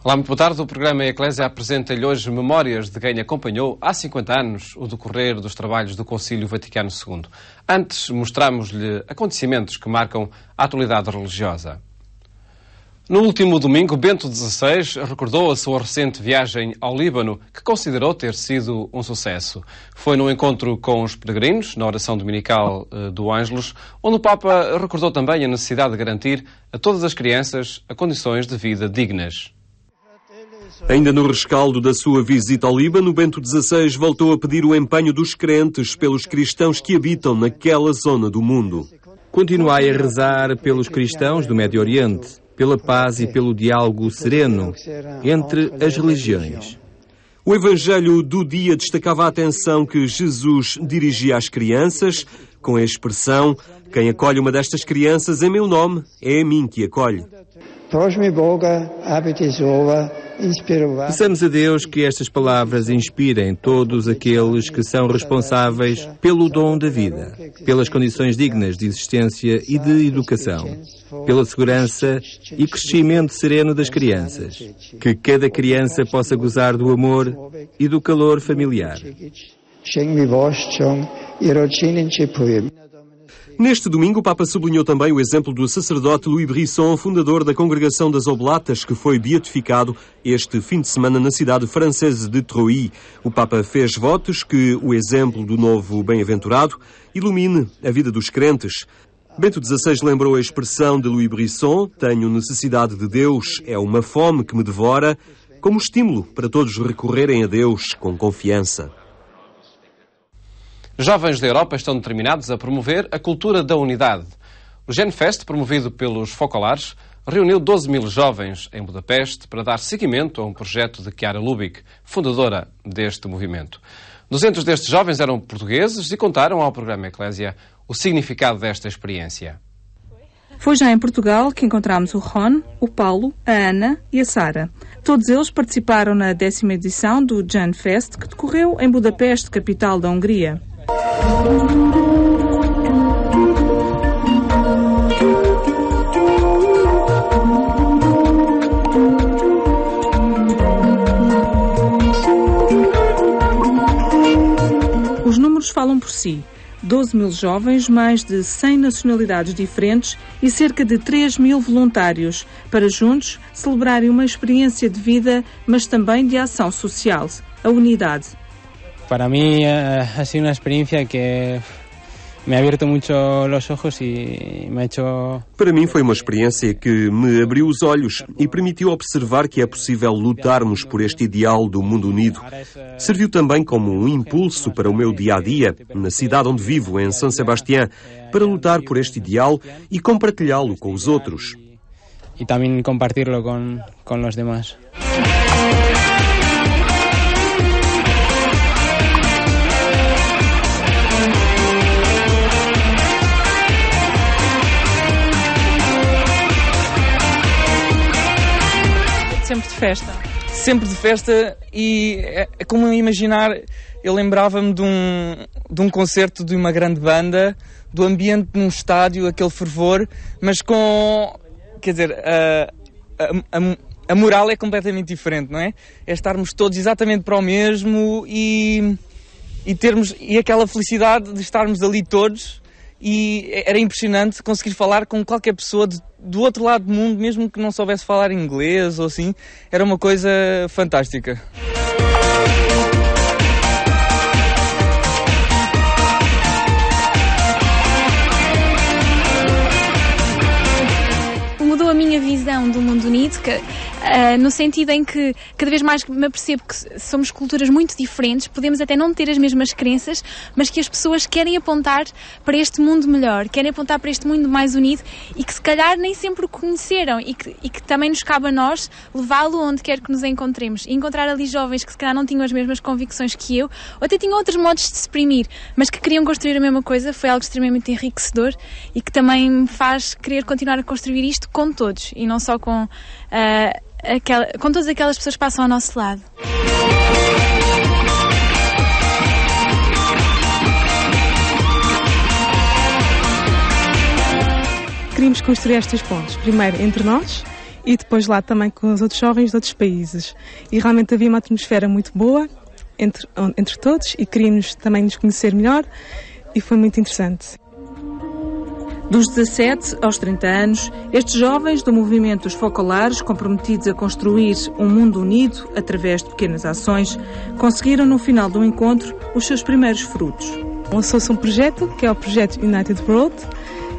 Olá, muito boa tarde. O programa Eclésia apresenta-lhe hoje memórias de quem acompanhou há 50 anos o decorrer dos trabalhos do Concílio Vaticano II. Antes, mostramos-lhe acontecimentos que marcam a atualidade religiosa. No último domingo, Bento XVI recordou a sua recente viagem ao Líbano, que considerou ter sido um sucesso. Foi no encontro com os peregrinos, na oração dominical do Ângelus, onde o Papa recordou também a necessidade de garantir a todas as crianças a condições de vida dignas. Ainda no rescaldo da sua visita ao Líbano, Bento XVI voltou a pedir o empenho dos crentes pelos cristãos que habitam naquela zona do mundo. Continuai a rezar pelos cristãos do Médio Oriente, pela paz e pelo diálogo sereno entre as religiões. O Evangelho do dia destacava a atenção que Jesus dirigia às crianças, com a expressão: quem acolhe uma destas crianças em meu nome, é a mim que acolhe. Peçamos a Deus que estas palavras inspirem todos aqueles que são responsáveis pelo dom da vida, pelas condições dignas de existência e de educação, pela segurança e crescimento sereno das crianças, que cada criança possa gozar do amor e do calor familiar. Neste domingo, o Papa sublinhou também o exemplo do sacerdote Louis Brisson, fundador da Congregação das Oblatas, que foi beatificado este fim de semana na cidade francesa de Troyes. O Papa fez votos que o exemplo do novo bem-aventurado ilumine a vida dos crentes. Bento XVI lembrou a expressão de Louis Brisson: tenho necessidade de Deus, é uma fome que me devora, como estímulo para todos recorrerem a Deus com confiança. Jovens da Europa estão determinados a promover a cultura da unidade. O Genfest, promovido pelos Focolares, reuniu 12 mil jovens em Budapeste para dar seguimento a um projeto de Chiara Lubich, fundadora deste movimento. 200 destes jovens eram portugueses e contaram ao programa Eclésia o significado desta experiência. Foi já em Portugal que encontramos o Ron, o Paulo, a Ana e a Sara. Todos eles participaram na 10ª edição do Genfest, que decorreu em Budapeste, capital da Hungria. Os números falam por si. 12 mil jovens, mais de 100 nacionalidades diferentes e cerca de 3 mil voluntários, para juntos celebrarem uma experiência de vida, mas também de ação social, a unidade. Para mí ha sido una experiencia que me ha abierto mucho los ojos y me ha hecho... Para mim foi uma experiência que me abriu os olhos e permitiu observar que é possível lutarmos por este ideal do mundo unido. Serviu também como um impulso para o meu dia-a-dia, na cidade onde vivo, em San Sebastián, para lutar por este ideal e compartilhá-lo com os outros. E também compartilhá-lo com os demais. Sempre de festa. Sempre de festa e é como imaginar, eu lembrava-me de um concerto de uma grande banda, do ambiente num estádio, aquele fervor, mas com, quer dizer, a moral é completamente diferente, não é? É estarmos todos exatamente para o mesmo e termos aquela felicidade de estarmos ali todos. E era impressionante conseguir falar com qualquer pessoa do outro lado do mundo, mesmo que não soubesse falar inglês ou assim. Era uma coisa fantástica. Mudou a minha visão do mundo unido, no sentido em que cada vez mais me apercebo que somos culturas muito diferentes, podemos até não ter as mesmas crenças, mas que as pessoas querem apontar para este mundo melhor, querem apontar para este mundo mais unido e que se calhar nem sempre o conheceram e que também nos cabe a nós levá-lo onde quer que nos encontremos. E encontrar ali jovens que se calhar não tinham as mesmas convicções que eu, ou até tinham outros modos de se exprimir, mas que queriam construir a mesma coisa, foi algo extremamente enriquecedor e que também me faz querer continuar a construir isto com todos e não só com todas aquelas pessoas que passam ao nosso lado. Queríamos construir estas pontes, primeiro entre nós e depois lá também com os outros jovens de outros países. E realmente havia uma atmosfera muito boa entre todos e queríamos também nos conhecer melhor e foi muito interessante. Dos 17 aos 30 anos, estes jovens do movimento Os Focolares, comprometidos a construir um mundo unido através de pequenas ações, conseguiram no final do encontro os seus primeiros frutos. Lançou-se um projeto, que é o projeto United World,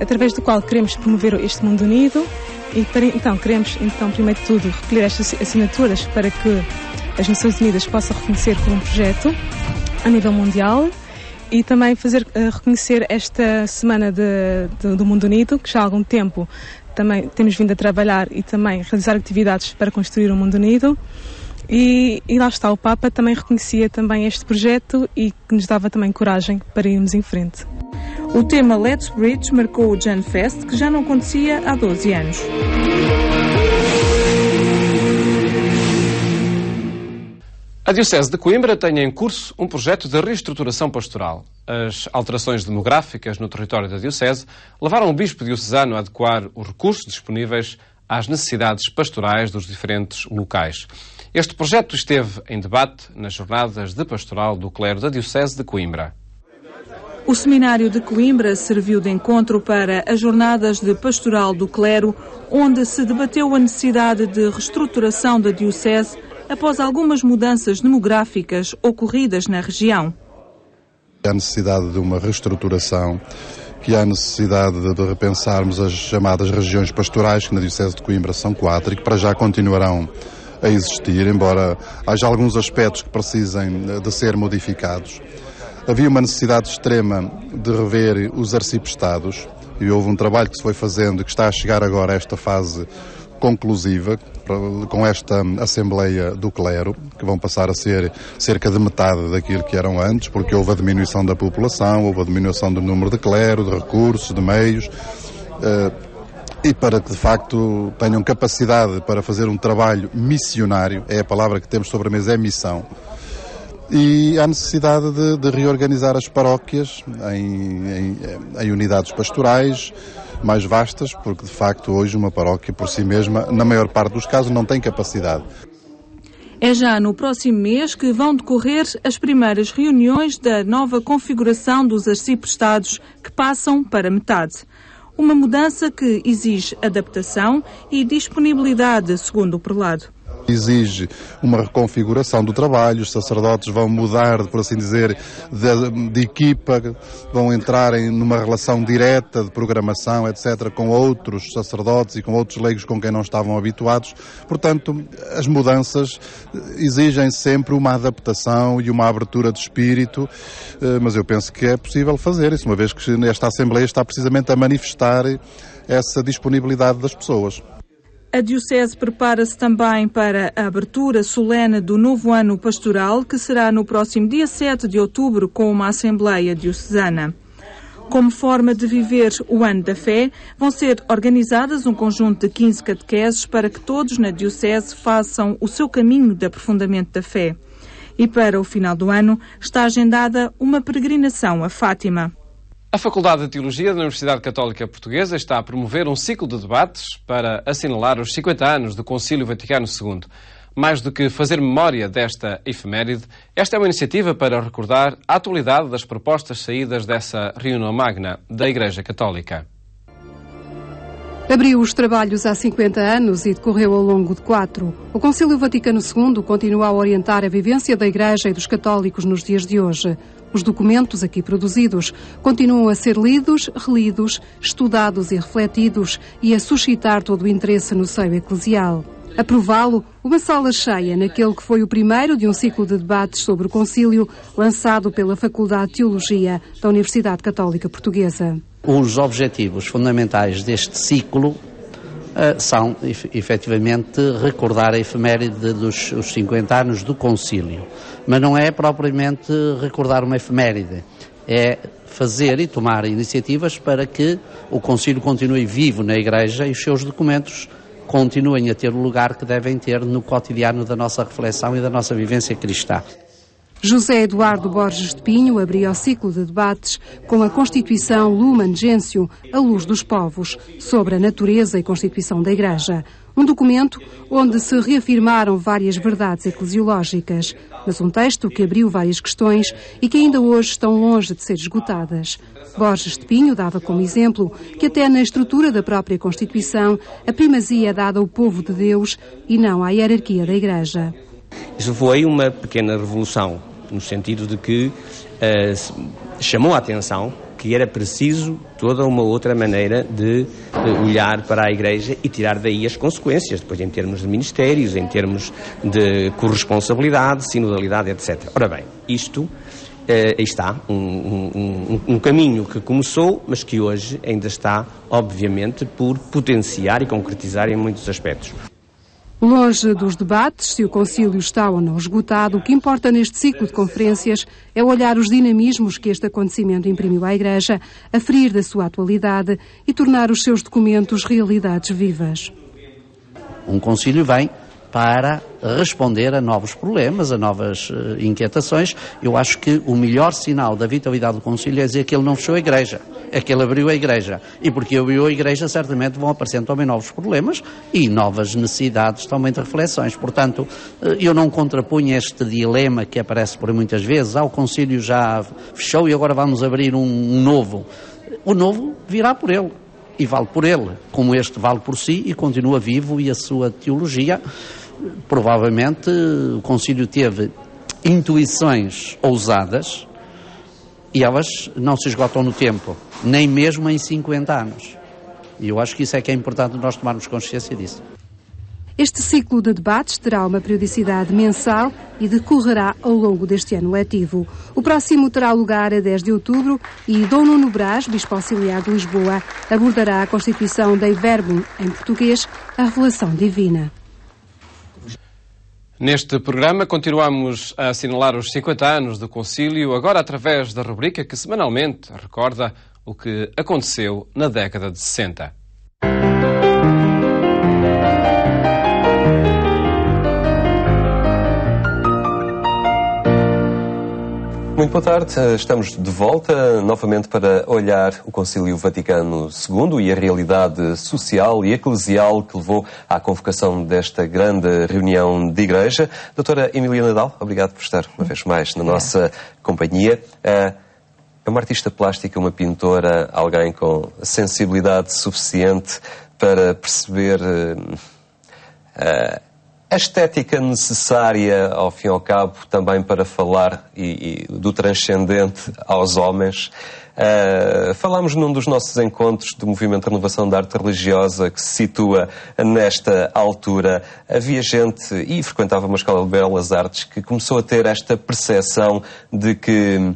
através do qual queremos promover este mundo unido e queremos, primeiro de tudo, recolher estas assinaturas para que as Nações Unidas possam reconhecer por um projeto a nível mundial e também fazer reconhecer esta Semana do Mundo Unido, que já há algum tempo também temos vindo a trabalhar e também realizar atividades para construir um mundo unido. E lá está, o Papa também reconhecia também este projeto e que nos dava também coragem para irmos em frente. O tema Let's Bridge marcou o Jan Fest, que já não acontecia há 12 anos. A Diocese de Coimbra tem em curso um projeto de reestruturação pastoral. As alterações demográficas no território da Diocese levaram o Bispo diocesano a adequar os recursos disponíveis às necessidades pastorais dos diferentes locais. Este projeto esteve em debate nas jornadas de pastoral do clero da Diocese de Coimbra. O Seminário de Coimbra serviu de encontro para as jornadas de pastoral do clero, onde se debateu a necessidade de reestruturação da Diocese após algumas mudanças demográficas ocorridas na região. Há necessidade de uma reestruturação, que há necessidade de repensarmos as chamadas regiões pastorais, que na Diocese de Coimbra são 4 e que para já continuarão a existir, embora haja alguns aspectos que precisem de ser modificados. Havia uma necessidade extrema de rever os arciprestados e houve um trabalho que se foi fazendo e que está a chegar agora a esta fase conclusiva, com esta Assembleia do Clero, que vão passar a ser cerca de metade daquilo que eram antes, porque houve a diminuição da população, houve a diminuição do número de clero, de recursos, de meios, e para que de facto tenham capacidade para fazer um trabalho missionário, é a palavra que temos sobre a mesa, é missão. E há necessidade de reorganizar as paróquias em unidades pastorais mais vastas, porque de facto hoje uma paróquia por si mesma, na maior parte dos casos, não tem capacidade. É já no próximo mês que vão decorrer as primeiras reuniões da nova configuração dos arciprestados, que passam para metade. Uma mudança que exige adaptação e disponibilidade, segundo o prelado. Exige uma reconfiguração do trabalho, os sacerdotes vão mudar, por assim dizer, de equipa, vão entrar numa relação direta de programação, etc., com outros sacerdotes e com outros leigos com quem não estavam habituados. Portanto, as mudanças exigem sempre uma adaptação e uma abertura de espírito, mas eu penso que é possível fazer isso, uma vez que esta Assembleia está precisamente a manifestar essa disponibilidade das pessoas. A Diocese prepara-se também para a abertura solene do novo ano pastoral, que será no próximo dia 7 de outubro, com uma Assembleia Diocesana. Como forma de viver o ano da fé, vão ser organizadas um conjunto de 15 catequeses para que todos na Diocese façam o seu caminho de aprofundamento da fé. E para o final do ano está agendada uma peregrinação a Fátima. A Faculdade de Teologia da Universidade Católica Portuguesa está a promover um ciclo de debates para assinalar os 50 anos do Concílio Vaticano II. Mais do que fazer memória desta efeméride, esta é uma iniciativa para recordar a atualidade das propostas saídas dessa reunião magna da Igreja Católica. Abriu os trabalhos há 50 anos e decorreu ao longo de 4. O Concílio Vaticano II continua a orientar a vivência da Igreja e dos católicos nos dias de hoje. Os documentos aqui produzidos continuam a ser lidos, relidos, estudados e refletidos e a suscitar todo o interesse no seio eclesial. Aprová-lo, uma sala cheia naquele que foi o primeiro de um ciclo de debates sobre o Concílio lançado pela Faculdade de Teologia da Universidade Católica Portuguesa. Os objetivos fundamentais deste ciclo são, efetivamente, recordar a efeméride dos 50 anos do Concílio. Mas não é propriamente recordar uma efeméride, é fazer e tomar iniciativas para que o Concílio continue vivo na Igreja e os seus documentos continuem a ter o lugar que devem ter no cotidiano da nossa reflexão e da nossa vivência cristã. José Eduardo Borges de Pinho abria o ciclo de debates com a Constituição Lumen Gentium, a luz dos povos, sobre a natureza e constituição da Igreja. Um documento onde se reafirmaram várias verdades eclesiológicas, mas um texto que abriu várias questões e que ainda hoje estão longe de ser esgotadas. Borges de Pinho dava como exemplo que até na estrutura da própria Constituição a primazia é dada ao povo de Deus e não à hierarquia da Igreja. Isso foi uma pequena revolução, no sentido de que chamou a atenção que era preciso toda uma outra maneira de olhar para a Igreja e tirar daí as consequências, depois em termos de ministérios, em termos de corresponsabilidade, sinodalidade, etc. Ora bem, isto está um caminho que começou, mas que hoje ainda está, obviamente, por potenciar e concretizar em muitos aspectos. Longe dos debates, se o concílio está ou não esgotado, o que importa neste ciclo de conferências é olhar os dinamismos que este acontecimento imprimiu à Igreja, aferir da sua atualidade e tornar os seus documentos realidades vivas. Um concílio vem para responder a novos problemas, a novas inquietações. Eu acho que o melhor sinal da vitalidade do concílio é dizer que ele não fechou a Igreja, é que ele abriu a Igreja. E porque abriu a Igreja, certamente vão aparecendo também novos problemas e novas necessidades também de reflexões. Portanto, eu não contraponho este dilema que aparece por muitas vezes. O concílio já fechou e agora vamos abrir um novo. O novo virá por ele. E vale por ele, como este vale por si e continua vivo, e a sua teologia. Provavelmente o concílio teve intuições ousadas e elas não se esgotam no tempo, nem mesmo em 50 anos. E eu acho que isso é que é importante nós tomarmos consciência disso. Este ciclo de debates terá uma periodicidade mensal e decorrerá ao longo deste ano letivo. O próximo terá lugar a 10 de outubro e Dom Nuno Brás, Bispo Auxiliar de Lisboa, abordará a Constituição Dei Verbum, em português, a revelação divina. Neste programa continuamos a assinalar os 50 anos do Concílio, agora através da rubrica que semanalmente recorda o que aconteceu na década de 60. Muito boa tarde, estamos de volta novamente para olhar o Concílio Vaticano II e a realidade social e eclesial que levou à convocação desta grande reunião de Igreja. Doutora Emília Nadal, obrigado por estar uma vez mais na nossa companhia. É uma artista plástica, uma pintora, alguém com sensibilidade suficiente para perceber a estética necessária, ao fim e ao cabo, também para falar do transcendente aos homens. Falámos num dos nossos encontros do Movimento de Renovação da Arte Religiosa, que se situa nesta altura. Havia gente, e frequentava uma escola de belas artes, que começou a ter esta percepção de que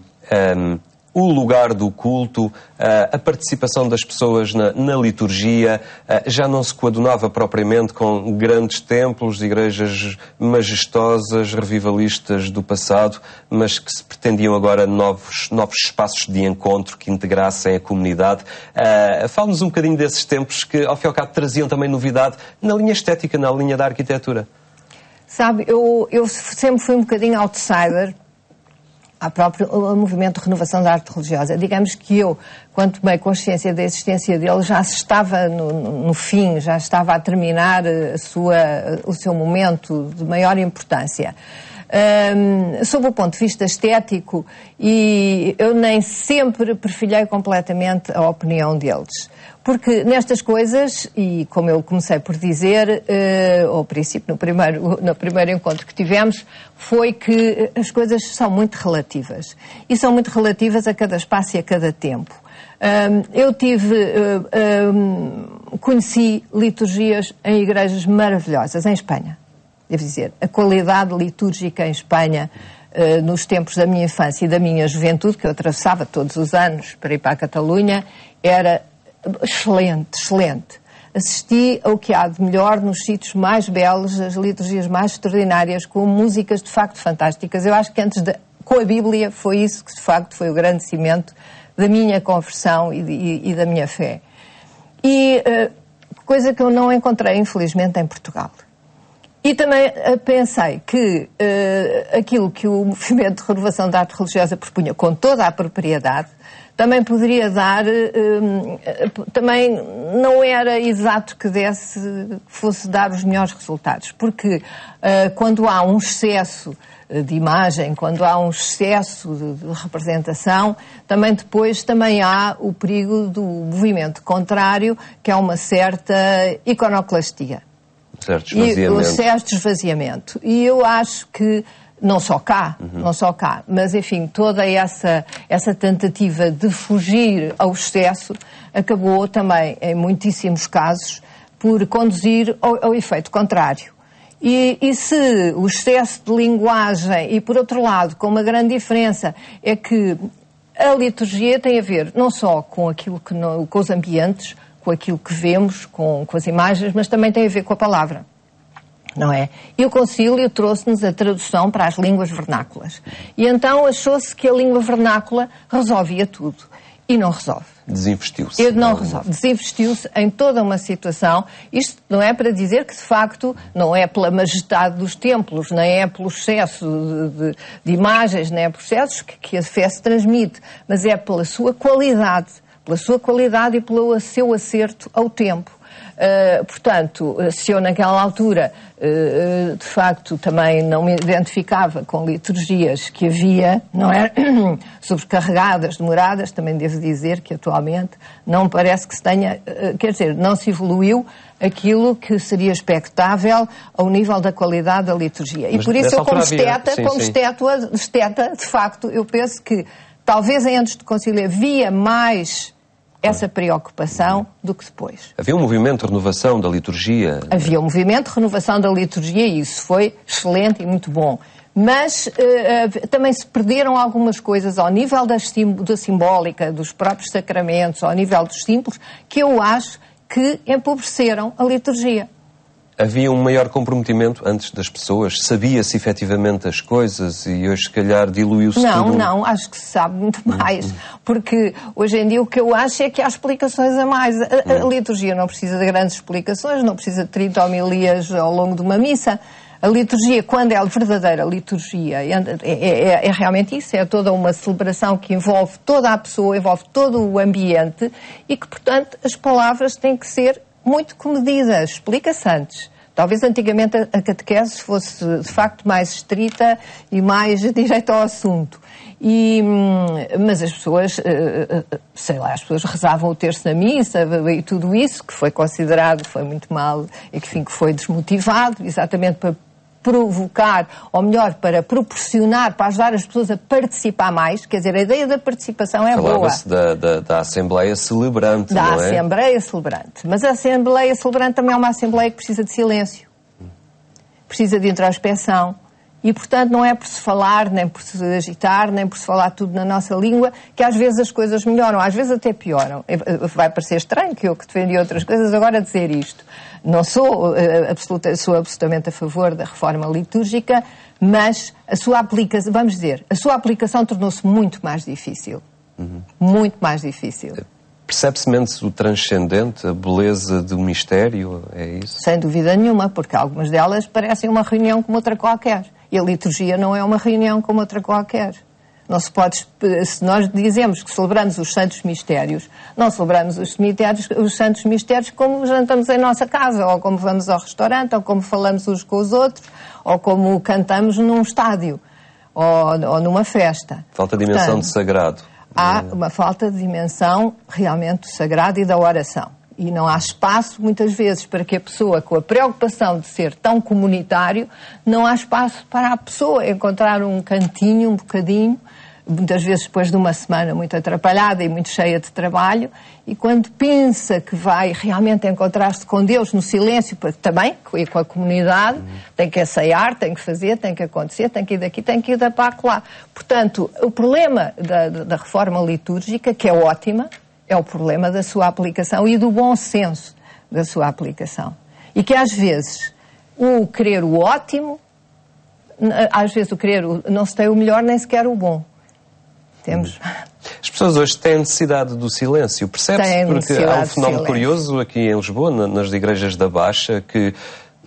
o lugar do culto, a participação das pessoas na liturgia, já não se coadunava propriamente com grandes templos, igrejas majestosas, revivalistas do passado, mas que se pretendiam agora novos espaços de encontro que integrassem a comunidade. Fala-nos um bocadinho desses tempos que, ao fim e ao cabo, traziam também novidade na linha estética, na linha da arquitetura. Sabe, eu sempre fui um bocadinho outsider ao movimento de renovação da arte religiosa. Digamos que eu, quando tomei consciência da existência dele, já estava no fim, já estava a terminar o seu momento de maior importância. Sob o ponto de vista estético, e eu nem sempre perfilhei completamente a opinião deles. Porque nestas coisas, e como eu comecei por dizer, ao princípio, no primeiro encontro que tivemos, foi que as coisas são muito relativas. E são muito relativas a cada espaço e a cada tempo. Eu conheci liturgias em igrejas maravilhosas, em Espanha. Devo dizer, a qualidade litúrgica em Espanha, nos tempos da minha infância e da minha juventude, que eu atravessava todos os anos para ir para a Catalunha, era excelente, excelente. Assisti ao que há de melhor nos sítios mais belos, as liturgias mais extraordinárias, com músicas de facto fantásticas. Eu acho que com a Bíblia foi isso que de facto foi o grande cimento da minha conversão e da minha fé. E coisa que eu não encontrei, infelizmente, em Portugal. E também pensei que aquilo que o movimento de renovação da arte religiosa propunha com toda a propriedade também poderia dar, também não era exato que fosse dar os melhores resultados, porque quando há um excesso de imagem, quando há um excesso de representação, também há o perigo do movimento contrário, que é uma certa iconoclastia. Certo esvaziamento. E eu acho que não só cá, mas enfim, toda essa tentativa de fugir ao excesso acabou também, em muitíssimos casos, por conduzir ao efeito contrário. E se o excesso de linguagem, e por outro lado, com uma grande diferença, é que a liturgia tem a ver não só com aquilo com os ambientes, com aquilo que vemos, com as imagens, mas também tem a ver com a palavra. Não é? E o concílio trouxe-nos a tradução para as línguas vernáculas. E então achou-se que a língua vernácula resolvia tudo. E não resolve. Desinvestiu-se. Não resolve. Desinvestiu-se em toda uma situação. Isto não é para dizer que, de facto, não é pela majestade dos templos, nem é pelo excesso de imagens, nem é por excessos que a fé se transmite, mas é pela sua qualidade e pelo seu acerto ao tempo. Portanto, se eu naquela altura, de facto, também não me identificava com liturgias que havia, não é? Sobrecarregadas, demoradas, também devo dizer que atualmente não me parece que se tenha, não se evoluiu aquilo que seria expectável ao nível da qualidade da liturgia. Mas e por isso eu, como esteta, de facto, eu penso que talvez em antes do concílio havia mais essa preocupação do que depois. Havia um movimento de renovação da liturgia? Havia um movimento de renovação da liturgia e isso foi excelente e muito bom. Mas também se perderam algumas coisas ao nível da simbólica, dos próprios sacramentos, ao nível dos símbolos, que eu acho que empobreceram a liturgia. Havia um maior comprometimento antes das pessoas? Sabia-se efetivamente as coisas e hoje, se calhar, diluiu-se tudo? Não, acho que se sabe muito mais. Porque hoje em dia o que eu acho é que há explicações a mais. A liturgia não precisa de grandes explicações, não precisa de 30 homilias ao longo de uma missa. A liturgia, quando é a verdadeira liturgia, é realmente isso, é toda uma celebração que envolve toda a pessoa, envolve todo o ambiente e que, portanto, as palavras têm que ser muito comedidas, explica-se antes. Talvez antigamente a catequese fosse, de facto, mais estrita e mais direita ao assunto. Mas as pessoas, as pessoas rezavam o terço na missa e tudo isso, que foi considerado, foi muito mal, e que foi desmotivado, exatamente para provocar, ou melhor, para proporcionar, para ajudar as pessoas a participar mais. Quer dizer, a ideia da participação é boa. Falava-se da Assembleia Celebrante, não é? Da Assembleia Celebrante. Mas a Assembleia Celebrante também é uma Assembleia que precisa de silêncio. Precisa de introspeção. E, portanto, não é por se falar, nem por se agitar, nem por se falar tudo na nossa língua, que às vezes as coisas melhoram, às vezes até pioram. Vai parecer estranho que eu, que defendi outras coisas, agora dizer isto. Não sou absolutamente a favor da reforma litúrgica, mas a sua aplicação tornou-se muito mais difícil. Muito mais difícil. Percebe-se menos o transcendente, a beleza do mistério, é isso? Sem dúvida nenhuma, porque algumas delas parecem uma reunião como outra qualquer. E a liturgia não é uma reunião como outra qualquer. Não se pode, se nós dizemos que celebramos os santos mistérios, não celebramos os santos mistérios como jantamos em nossa casa, ou como vamos ao restaurante, ou como falamos uns com os outros, ou como cantamos num estádio, ou numa festa. Falta a dimensão de sagrado. Há uma falta de dimensão realmente do sagrado e da oração. E não há espaço, muitas vezes, para que a pessoa, com a preocupação de ser tão comunitário, não há espaço para a pessoa encontrar um cantinho, um bocadinho, muitas vezes depois de uma semana muito atrapalhada e muito cheia de trabalho, e quando pensa que vai realmente encontrar-se com Deus no silêncio, porque também, e com a comunidade, tem que ensaiar, tem que fazer, tem que acontecer, tem que ir daqui, tem que ir da para lá. Portanto, o problema da reforma litúrgica, que é ótima, é o problema da sua aplicação e do bom senso da sua aplicação. E que às vezes o querer o ótimo, às vezes o querer não se tem o melhor nem sequer o bom. Temos. As pessoas hoje têm necessidade do silêncio, percebe-se? Porque há um fenómeno curioso aqui em Lisboa, nas igrejas da Baixa, que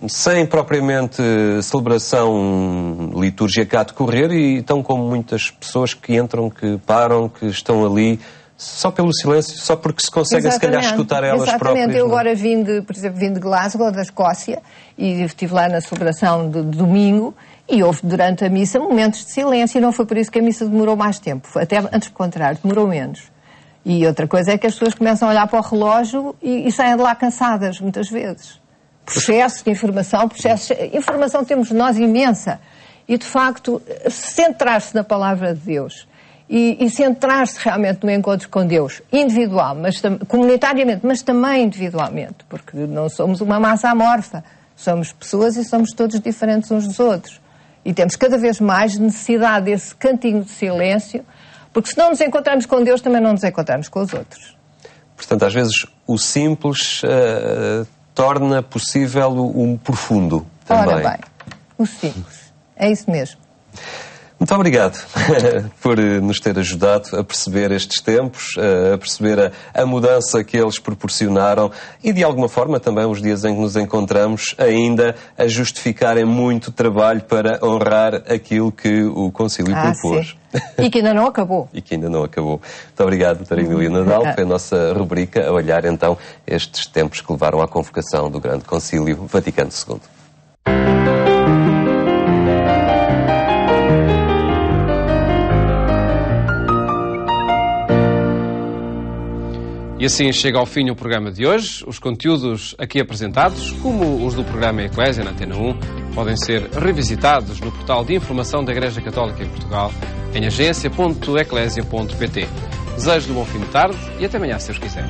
sem propriamente celebração litúrgica a decorrer, e estão como muitas pessoas que entram, que param, que estão ali só pelo silêncio, só porque se conseguem se calhar escutar elas próprias. Exatamente, eu agora por exemplo, vim de Glasgow, da Escócia, e estive lá na celebração de domingo, e houve durante a missa momentos de silêncio, e não foi por isso que a missa demorou mais tempo, até antes do contrário, demorou menos. E outra coisa é que as pessoas começam a olhar para o relógio e saem de lá cansadas, muitas vezes. Processo de informação, informação temos nós imensa. E, de facto, centrar-se na palavra de Deus e centrar-se realmente no encontro com Deus, individual, comunitariamente, mas também individualmente, porque não somos uma massa amorfa, somos pessoas e somos todos diferentes uns dos outros. E temos cada vez mais necessidade desse cantinho de silêncio, porque se não nos encontramos com Deus, também não nos encontramos com os outros. Portanto, às vezes, o simples torna possível o profundo também. Ora bem, o simples. É isso mesmo. Muito obrigado por nos ter ajudado a perceber estes tempos, a perceber a mudança que eles proporcionaram e, de alguma forma, também os dias em que nos encontramos ainda a justificarem muito trabalho para honrar aquilo que o Concílio propôs. Sim. E que ainda não acabou. E que ainda não acabou. Muito obrigado, doutora Emília Nadal. Foi a nossa rubrica a olhar, então, estes tempos que levaram à convocação do Grande Concílio Vaticano II. E assim chega ao fim o programa de hoje. Os conteúdos aqui apresentados, como os do programa Eclésia na Antena 1, podem ser revisitados no portal de informação da Igreja Católica em Portugal, em agência.eclesia.pt. Desejo-lhe um bom fim de tarde e até amanhã, se Deus quiser.